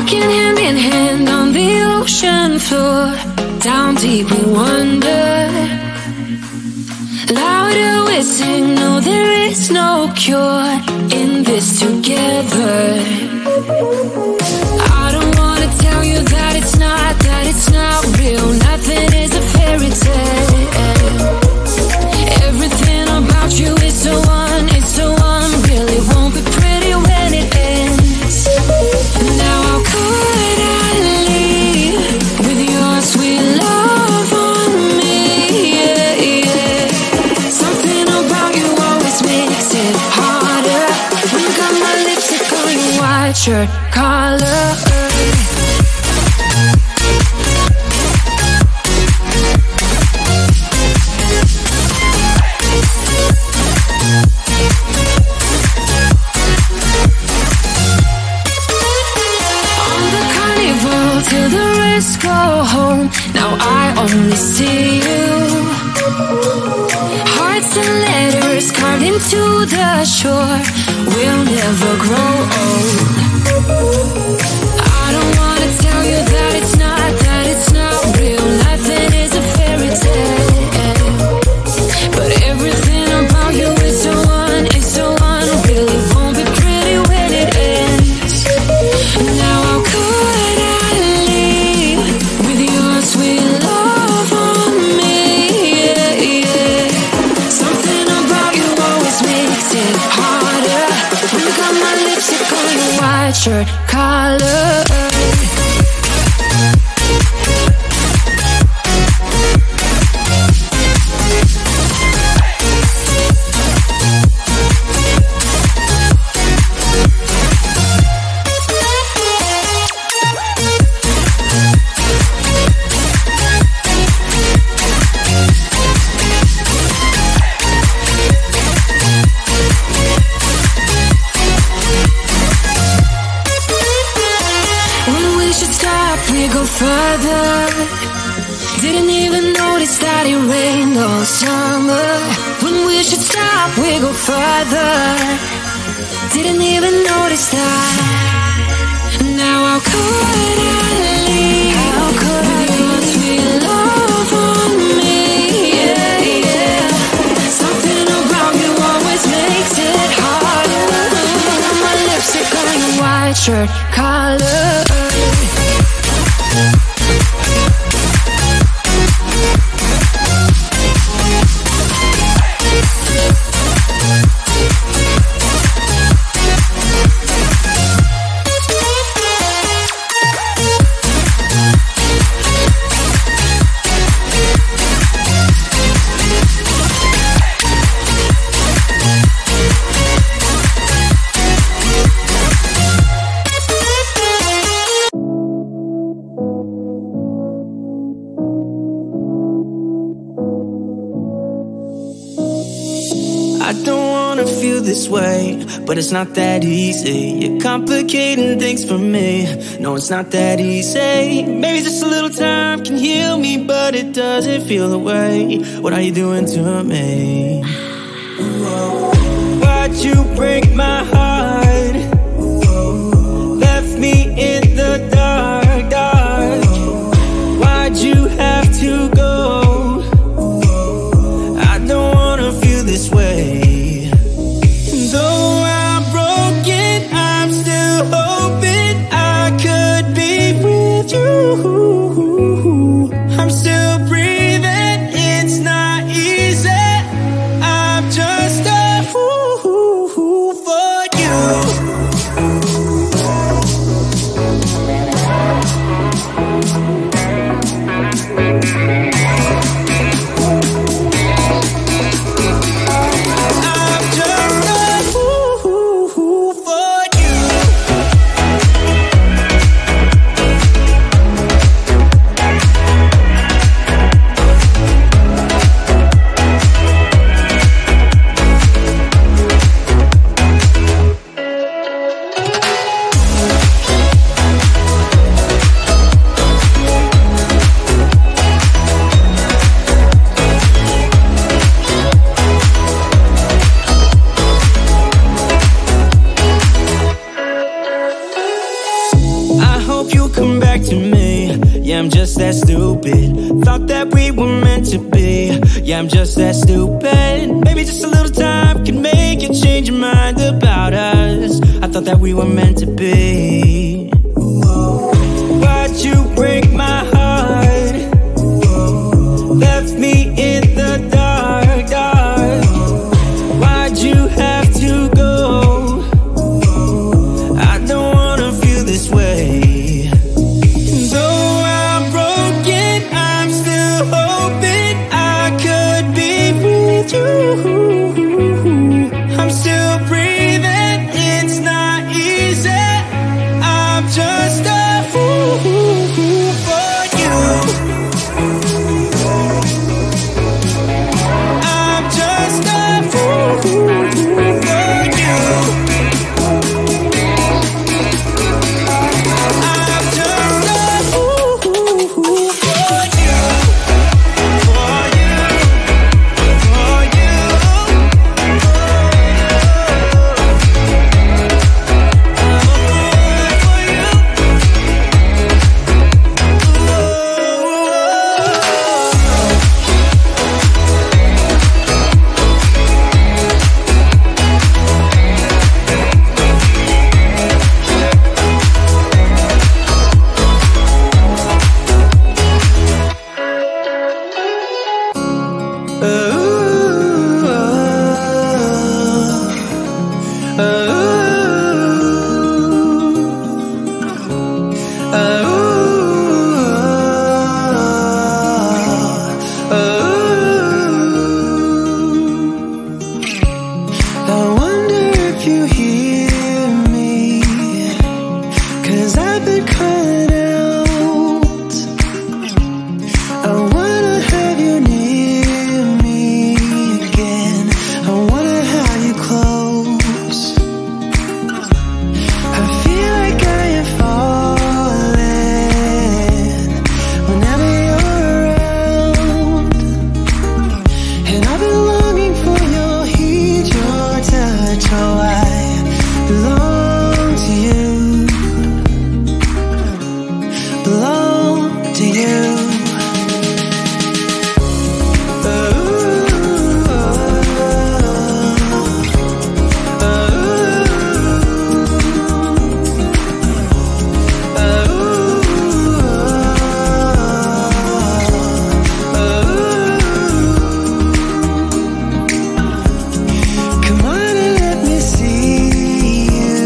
walking hand in hand on the ocean floor. Down deep we wonder. Louder we sing, no there is no cure in this together. I don't wanna tell you that it's not real. Nothing is a fairy tale. Everything about you is so unreal. It won't be pretty when it ends. Now how could I leave with your sweet love on me? Yeah, yeah. Something about you always makes it harder. You got my lipstick on your white shirt collar. Till the rest go home, now I only see you. Hearts and letters carved into the shore. We'll never grow old. I don't wanna tell you that it's not real. Nothing is a fairy tale. But everything about you is so unreal. It won't be pretty when it ends. Now how could I sweet love on me, yeah, yeah. Something about you always makes it harder. You got my lipstick on your white shirt collar. Further, didn't even notice that it rained all summer. When we should stop, we go further. Didn't even notice that. Now how could I leave? How could with your sweet love on me? Yeah, yeah. Something about you always makes it harder. My lipstick on your white shirt collar. This way, but it's not that easy. You're complicating things for me. No, it's not that easy. Maybe just a little time can heal me, but it doesn't feel the way. What are you doing to me? Why'd you break my heart? Left me in the dark, dark. Why'd you have to go? I don't wanna feel this way. Though I'm broken, I'm still hoping I could be with you. I'm still breathing, it's not easy. I'm just a fool for you. that stupid. Thought that we were meant to be. Yeah, I'm just that stupid. Maybe just a little time can make you change your mind about us. I thought that we were meant to be. Why'd you break my heart? Left me in the dark, dark. Why'd you have to go? I don't wanna feel this way. Though I'm broken, I'm still hoping I could be with you. I'm still breathing, it's not easy. I'm just a fool for you. I'm just a fool for you. I'm just a fool for you. For you. For you. I wonder if you hear me, 'cause I've been calling out. I wanna have you near me again. I wanna have you close. I feel like I am falling whenever you're around. And I've been longing for your heat, your touch. Oh, I belong to you. Belong to you. Come on and let me see you,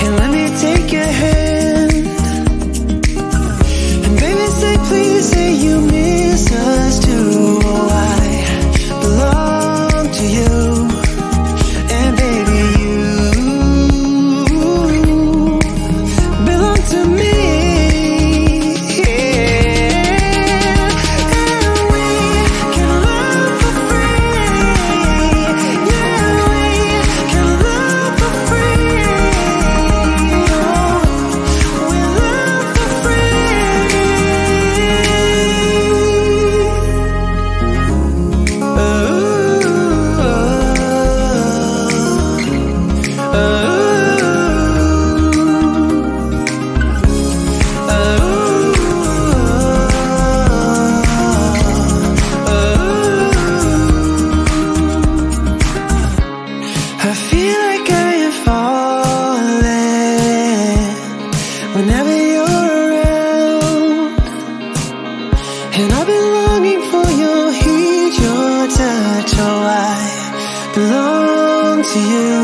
and let me take your hand. And baby, say please, say you miss us too. Oh, I belong to you, and baby, you belong to me. Yeah. And we can love for free. Yeah, we can love for free. Oh, we love for free. I feel like I am falling whenever you're around. And I've been longing for your heat, your touch. Oh, I belong to you.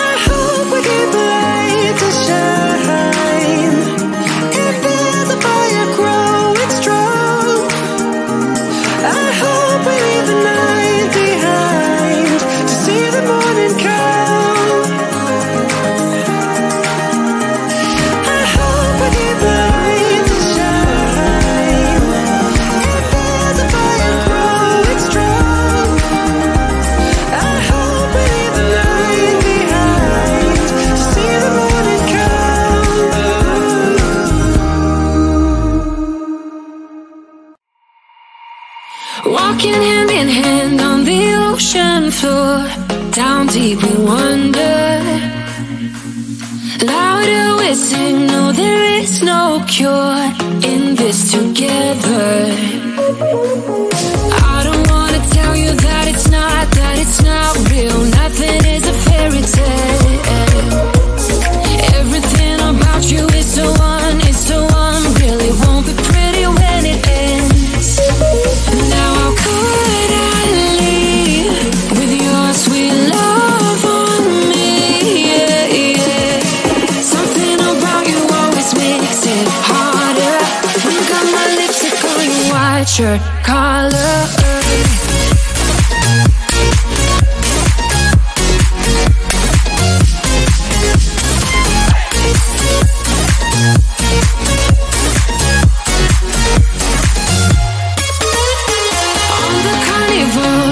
I hope we keep the light to shine. If there's a fire growing strong, I hope we leave the night behind to see the morning come. I hope we keep the light to shine. If there's a fire growing strong, I hope we leave the night behind to see the morning come. Walking hand in hand on the ocean floor, down deep we wonder. Louder we sing, no, there is no cure in this together. I don't wanna tell you that it's not real. Nothing is a fairy tale. Everything about you is so unreal. It won't be pretty when it ends. Now how could I leave with your sweet love on me? Yeah, yeah. Something about you always makes it harder. You got my lipstick on your white shirt collar.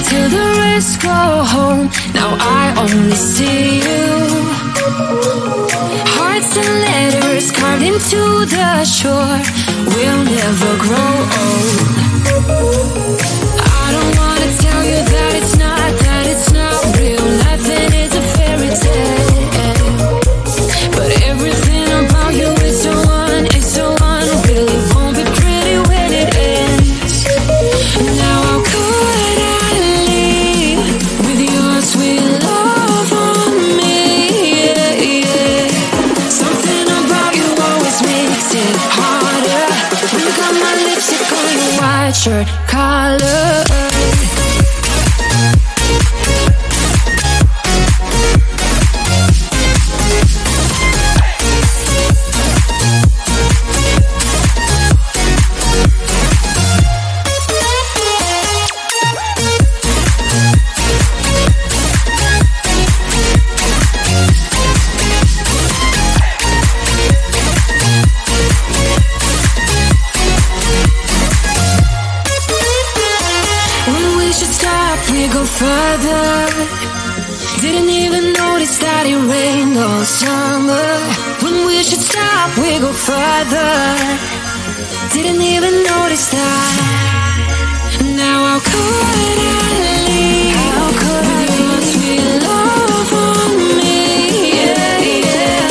Till the rest go home, now I only see you. Hearts and letters carved into the shore. We'll never grow old. I don't wanna tell you that it's not real. Nothing is a fairy tale. But everything about you is so unreal. It won't be pretty when it ends. Now how could I leave with your sweet love on me? Yeah, yeah. Something about you always makes it harder. You got my lipstick on your white shirt collar. We go further. Didn't even notice that it rained all summer. When we should stop, we go further. Didn't even notice that. Now how could I leave? How could with your sweet love on me? Yeah, yeah.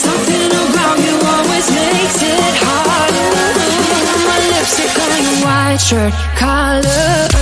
Something about you always makes it harder. My lipstick on your white shirt collar.